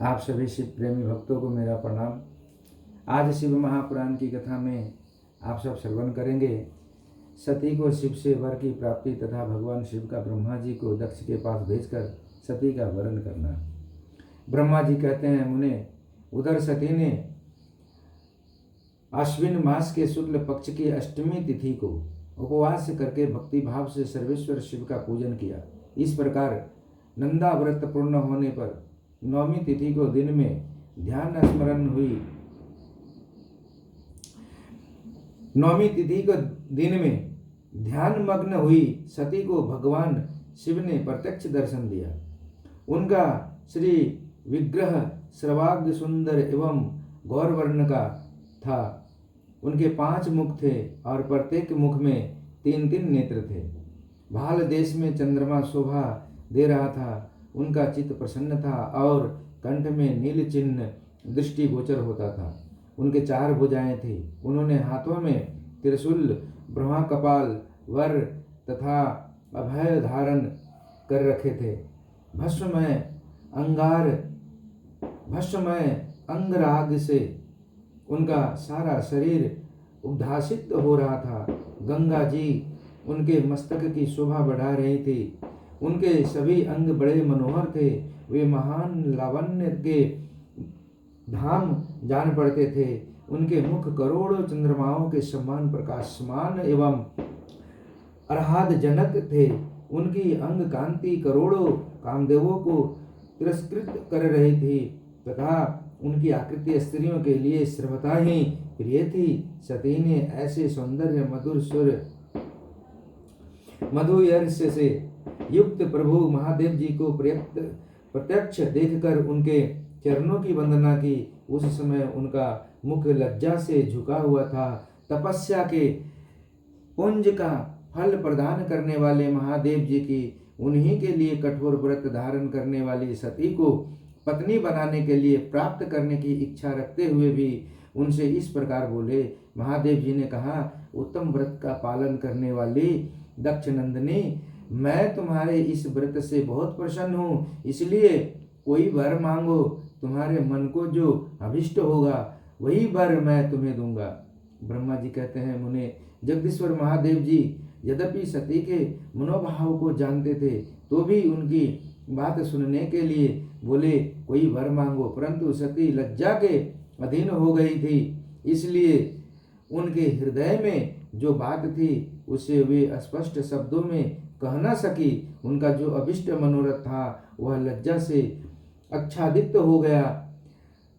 आप सभी शिव प्रेमी भक्तों को मेरा प्रणाम। आज शिव महापुराण की कथा में आप सब श्रवण करेंगे। सती को शिव से वर की प्राप्ति तथा भगवान शिव का ब्रह्मा जी को दक्ष के पास भेजकर सती का वरण करना। ब्रह्मा जी कहते हैं, मुने, उधर सती ने आश्विन मास के शुक्ल पक्ष की अष्टमी तिथि को उपवास करके भक्ति भाव से सर्वेश्वर शिव का पूजन किया। इस प्रकार नंदा व्रत पूर्ण होने पर नवमी तिथि को दिन में ध्यान स्मरण हुई। नवमी तिथि को दिन में ध्यान मग्न हुई सती को भगवान शिव ने प्रत्यक्ष दर्शन दिया। उनका श्री विग्रह सर्वांग सुंदर एवं गौरवर्ण का था। उनके 5 मुख थे और प्रत्येक मुख में 3-3 नेत्र थे। भाल देश में चंद्रमा शोभा दे रहा था। उनका चित्त प्रसन्न था और कंठ में नील चिन्ह दृष्टिगोचर होता था। उनके 4 भुजाएं थी। उन्होंने हाथों में त्रिशूल, ब्रह्मा कपाल, वर तथा अभय धारण कर रखे थे। भस्ममय अंगराग से उनका सारा शरीर उद्भासित हो रहा था। गंगा जी उनके मस्तक की शोभा बढ़ा रही थी। उनके सभी अंग बड़े मनोहर थे। वे महान लावण्य के धाम जान पड़ते थे। उनके मुख करोड़ों चंद्रमाओं के समान प्रकाशमान एवं अर्हादजनक थे। उनकी अंग कांति करोड़ों कामदेवों को तिरस्कृत कर रही थी तथा उनकी आकृति स्त्रियों के लिए सर्वथा ही प्रिय थी। सती ने ऐसे सौंदर्य मधुर सुर मधुयर्ष से युक्त प्रभु महादेव जी को प्रत्यक्ष देखकर उनके चरणों की वंदना की। उस समय उनका मुख लज्जा से झुका हुआ था। तपस्या के पुंज का फल प्रदान करने वाले महादेव जी की उन्हीं के लिए कठोर व्रत धारण करने वाली सती को पत्नी बनाने के लिए प्राप्त करने की इच्छा रखते हुए भी उनसे इस प्रकार बोले। महादेव जी ने कहा, उत्तम व्रत का पालन करने वाली दक्ष नंदिनी, मैं तुम्हारे इस व्रत से बहुत प्रसन्न हूँ, इसलिए कोई वर मांगो। तुम्हारे मन को जो अभिष्ट होगा वही वर मैं तुम्हें दूंगा। ब्रह्मा जी कहते हैं, मुने, जगदीश्वर महादेव जी यद्यपि सती के मनोभाव को जानते थे तो भी उनकी बात सुनने के लिए बोले, कोई वर मांगो। परंतु सती लज्जा के अधीन हो गई थी, इसलिए उनके हृदय में जो बात थी उसे वे स्पष्ट शब्दों में कह न सकी। उनका जो अभिष्ट मनोरथ था वह लज्जा से आच्छादित हो गया।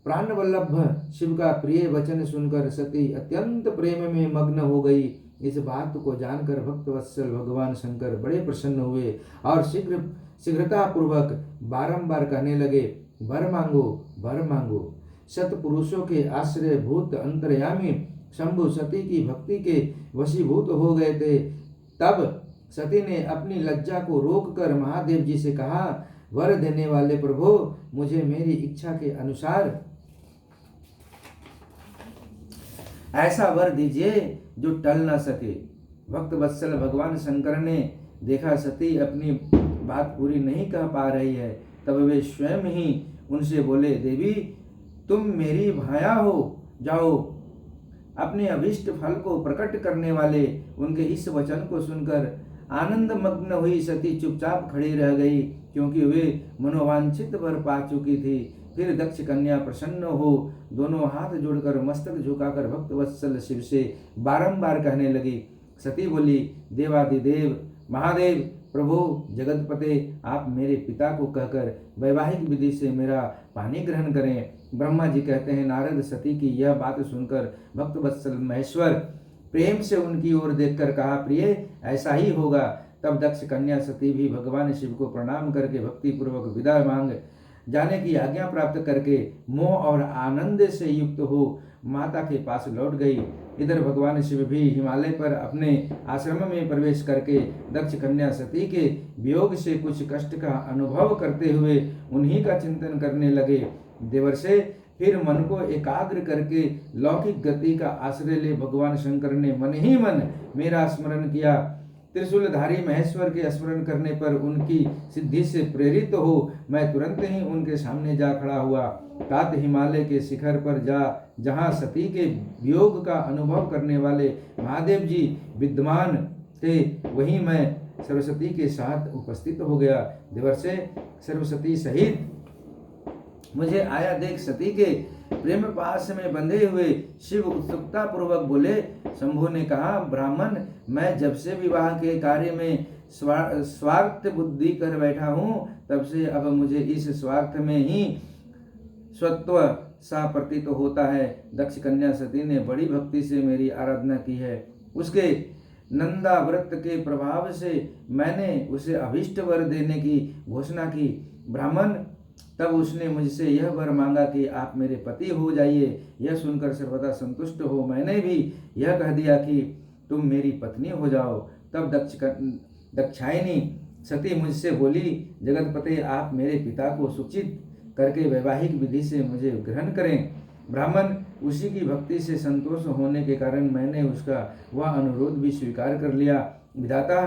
प्राण वल्लभ शिव का प्रिय वचन सुनकर सती अत्यंत प्रेम में मग्न हो गई। इस बात को जानकर भक्तवत्सल भगवान शंकर बड़े प्रसन्न हुए और शीघ्रता पूर्वक बारंबार कहने लगे, वर मांगो, वर मांगो। सतपुरुषों के आश्रय भूत अंतर्यामी शंभु सती की भक्ति के वशीभूत हो गए थे। तब सती ने अपनी लज्जा को रोककर महादेव जी से कहा, वर देने वाले प्रभु, मुझे मेरी इच्छा के अनुसार ऐसा वर दीजिए जो टल न सके। भक्त वत्सल भगवान शंकर ने देखा सती अपनी बात पूरी नहीं कह पा रही है। तब वे स्वयं ही उनसे बोले, देवी, तुम मेरी भाया हो, जाओ। अपने अभिष्ट फल को प्रकट करने वाले उनके इस वचन को सुनकर आनंद मग्न हुई सती चुपचाप खड़ी रह गई, क्योंकि वे मनोवांछित वर पा चुकी थी। फिर दक्ष कन्या प्रसन्न हो दोनों हाथ जोड़कर मस्तक झुकाकर भक्त वत्सल शिव से बारंबार कहने लगी। सती बोली, देवादिदेव महादेव, प्रभु जगतपते, आप मेरे पिता को कहकर वैवाहिक विधि से मेरा पानी ग्रहण करें। ब्रह्मा जी कहते हैं, नारद सती की यह बात सुनकर भक्त वत्सल महेश्वर प्रेम से उनकी ओर देखकर कहा, प्रिय, ऐसा ही होगा। तब दक्ष कन्या सती भी भगवान शिव को प्रणाम करके भक्ति पूर्वक विदा मांग जाने की आज्ञा प्राप्त करके मोह और आनंद से युक्त हो माता के पास लौट गई। इधर भगवान शिव भी हिमालय पर अपने आश्रम में प्रवेश करके दक्ष कन्या सती के वियोग से कुछ कष्ट का अनुभव करते हुए उन्हीं का चिंतन करने लगे। देवर्षे, फिर मन को एकाग्र करके लौकिक गति का आश्रय ले भगवान शंकर ने मन ही मन मेरा स्मरण किया। त्रिशूलधारी महेश्वर के स्मरण करने पर उनकी सिद्धि से प्रेरित हो मैं तुरंत ही उनके सामने जा खड़ा हुआ। तात हिमालय के शिखर पर जहाँ सती के वियोग का अनुभव करने वाले महादेव जी विद्यमान थे, वहीं मैं सरस्वती के साथ उपस्थित हो गया। देवर्षे सरस्वती सहित मुझे आया देख सती के प्रेम पास में बंधे हुए शिव उत्सुकता पूर्वक बोले। शंभु ने कहा, ब्राह्मण, मैं जब से विवाह के कार्य में स्वार्थ बुद्धि कर बैठा हूँ, तब से अब मुझे इस स्वार्थ में ही स्वत्व सा प्रतीत होता है। दक्ष कन्या सती ने बड़ी भक्ति से मेरी आराधना की है। उसके नंदा व्रत के प्रभाव से मैंने उसे अभीष्ट वर देने की घोषणा की। ब्राह्मण, तब उसने मुझसे यह वर मांगा कि आप मेरे पति हो जाइए। यह सुनकर सर्वदा संतुष्ट हो मैंने भी यह कह दिया कि तुम मेरी पत्नी हो जाओ। तब दक्षायनी सती मुझसे बोली, जगतपते, आप मेरे पिता को सूचित करके वैवाहिक विधि से मुझे ग्रहण करें। ब्राह्मण, उसी की भक्ति से संतोष होने के कारण मैंने उसका वह अनुरोध भी स्वीकार कर लिया। विधाता,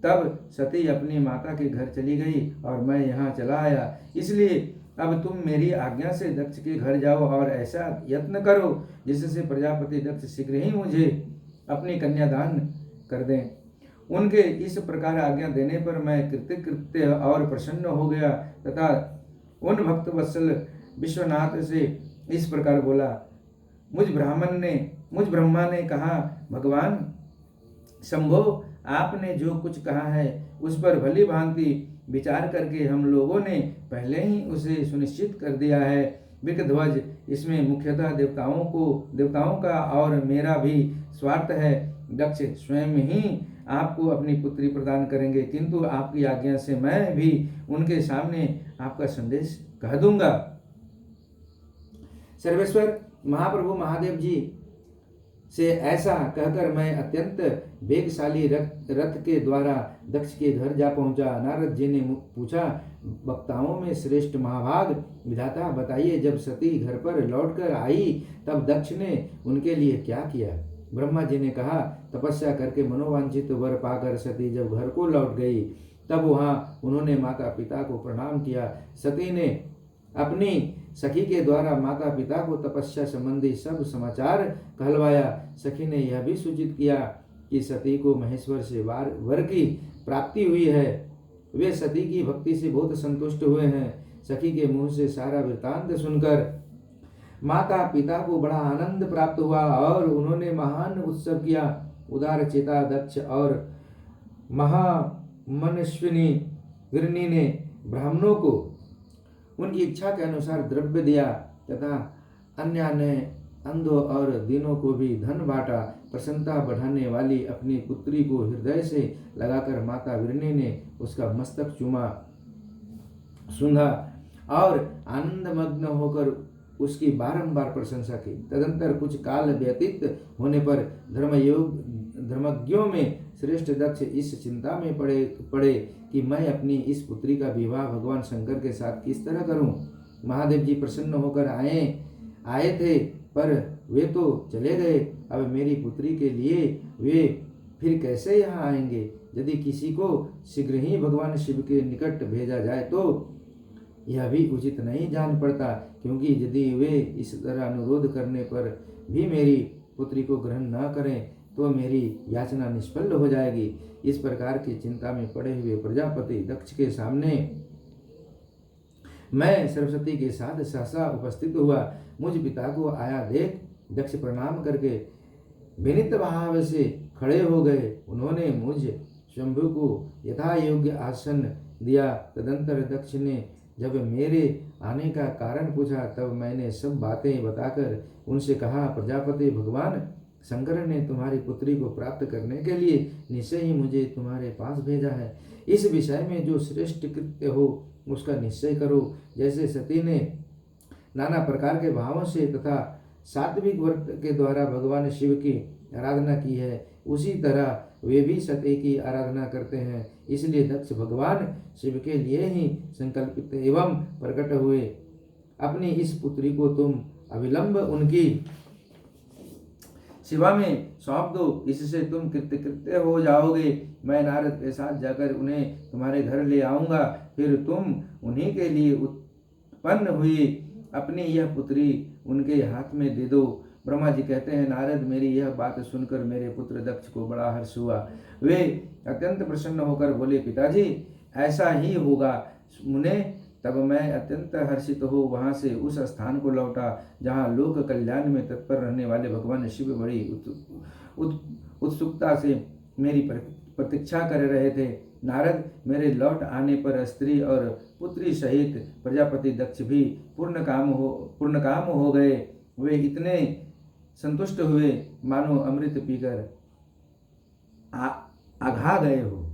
तब सती अपनी माता के घर चली गई और मैं यहाँ चला आया। इसलिए अब तुम मेरी आज्ञा से दक्ष के घर जाओ और ऐसा यत्न करो जिससे प्रजापति दक्ष शीघ्र ही मुझे अपनी कन्यादान कर दें। उनके इस प्रकार आज्ञा देने पर मैं कृतकृत्य और प्रसन्न हो गया तथा उन भक्त वत्सल विश्वनाथ से इस प्रकार बोला। मुझ ब्रह्मा ने कहा, भगवान शंभो, आपने जो कुछ कहा है उस पर भली भांति विचार करके हम लोगों ने पहले ही उसे सुनिश्चित कर दिया है। विकध्वज, इसमें मुख्यतः देवताओं का और मेरा भी स्वार्थ है। दक्ष स्वयं ही आपको अपनी पुत्री प्रदान करेंगे, किंतु आपकी आज्ञा से मैं भी उनके सामने आपका संदेश कह दूंगा। सर्वेश्वर महाप्रभु महादेव जी से ऐसा कहकर मैं अत्यंत वेगशाली रथ के द्वारा दक्ष के घर जा पहुंचा। नारद जी ने पूछा, वक्ताओं में श्रेष्ठ महाभाग विधाता, बताइए, जब सती घर पर लौटकर आई तब दक्ष ने उनके लिए क्या किया? ब्रह्मा जी ने कहा, तपस्या करके मनोवांछित वर पाकर सती जब घर को लौट गई तब वहां उन्होंने माता पिता को प्रणाम किया। सती ने अपनी सखी के द्वारा माता पिता को तपस्या संबंधी सब समाचार कहलवाया। सखी ने यह भी सूचित किया कि सती को महेश्वर से वर की प्राप्ति हुई है। वे सती की भक्ति से बहुत संतुष्ट हुए हैं। सखी के मुंह से सारा वृतांत सुनकर माता पिता को बड़ा आनंद प्राप्त हुआ और उन्होंने महान उत्सव किया। उदार चेता दक्ष और महामनस्विनी गिरनी ने ब्राह्मणों को उनकी इच्छा के अनुसार द्रव्य दिया तथा अन्य ने अंधों और दीनों को भी धन बांटा। प्रसन्नता बढ़ाने वाली अपनी पुत्री को हृदय से लगाकर माता वीरनी ने उसका मस्तक चूमा, सूंघा और आनंदमग्न होकर उसकी बारंबार प्रशंसा की। तदंतर कुछ काल व्यतीत होने पर धर्मज्ञों में श्रेष्ठ दक्ष इस चिंता में पड़े कि मैं अपनी इस पुत्री का विवाह भगवान शंकर के साथ किस तरह करूं। महादेव जी प्रसन्न होकर आए थे, पर वे तो चले गए। अब मेरी पुत्री के लिए वे फिर कैसे यहाँ आएंगे? यदि किसी को शीघ्र ही भगवान शिव के निकट भेजा जाए तो यह भी उचित नहीं जान पड़ता, क्योंकि यदि वे इस तरह अनुरोध करने पर भी मेरी पुत्री को ग्रहण न करें तो मेरी याचना निष्फल हो जाएगी। इस प्रकार की चिंता में पड़े हुए प्रजापति दक्ष के सामने मैं सरस्वती के साथ सहसा उपस्थित हुआ। मुझ पिता को आया देख दक्ष प्रणाम करके विनीत भाव से खड़े हो गए। उन्होंने मुझ शंभु को यथा योग्य आसन दिया। तदंतर दक्ष ने जब मेरे आने का कारण पूछा तब मैंने सब बातें बताकर उनसे कहा, प्रजापति भगवान शंकर ने तुम्हारी पुत्री को प्राप्त करने के लिए निश्चय ही मुझे तुम्हारे पास भेजा है। इस विषय में जो श्रेष्ठ कृत्य हो उसका निश्चय करो। जैसे सती ने नाना प्रकार के भावों से तथा सात्विक व्रत के द्वारा भगवान शिव की आराधना की है, उसी तरह वे भी सती की आराधना करते हैं। इसलिए दक्ष भगवान शिव के लिए ही संकल्पित एवं प्रकट हुए। अपनी इस पुत्री को तुम अविलंब उनकी सेवा में सौंप दो, इससे तुम कृतकृत्य हो जाओगे। मैं नारद के साथ जाकर उन्हें तुम्हारे घर ले आऊँगा, फिर तुम उन्हीं के लिए उत्पन्न हुई अपनी यह पुत्री उनके हाथ में दे दो। ब्रह्मा जी कहते हैं, नारद मेरी यह बात सुनकर मेरे पुत्र दक्ष को बड़ा हर्ष हुआ। वे अत्यंत प्रसन्न होकर बोले, पिताजी ऐसा ही होगा मुने। तब मैं अत्यंत हर्षित हो वहां से उस स्थान को लौटा जहां लोक कल्याण में तत्पर रहने वाले भगवान शिव बड़ी उत्सुकता से मेरी प्रतीक्षा कर रहे थे। नारद मेरे लौट आने पर स्त्री और पुत्री सहित प्रजापति दक्ष भी पूर्ण काम हो गए। वे इतने संतुष्ट हुए मानो अमृत पीकर आघा गए हो।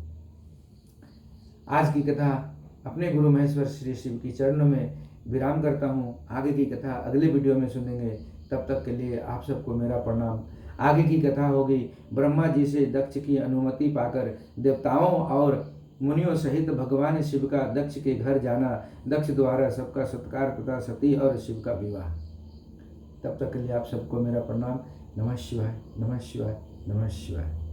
आज की कथा अपने गुरु महेश्वर श्री शिव की चरणों में विराम करता हूँ। आगे की कथा अगले वीडियो में सुनेंगे। तब तक के लिए आप सबको मेरा प्रणाम। आगे की कथा होगी ब्रह्मा जी से दक्ष की अनुमति पाकर देवताओं और मुनियों सहित भगवान शिव का दक्ष के घर जाना, दक्ष द्वारा सबका सत्कार तथा सती और शिव का विवाह। तब तक के लिए आप सबको मेरा प्रणाम। नमः शिवाय, नमः शिवाय, नमः शिवाय।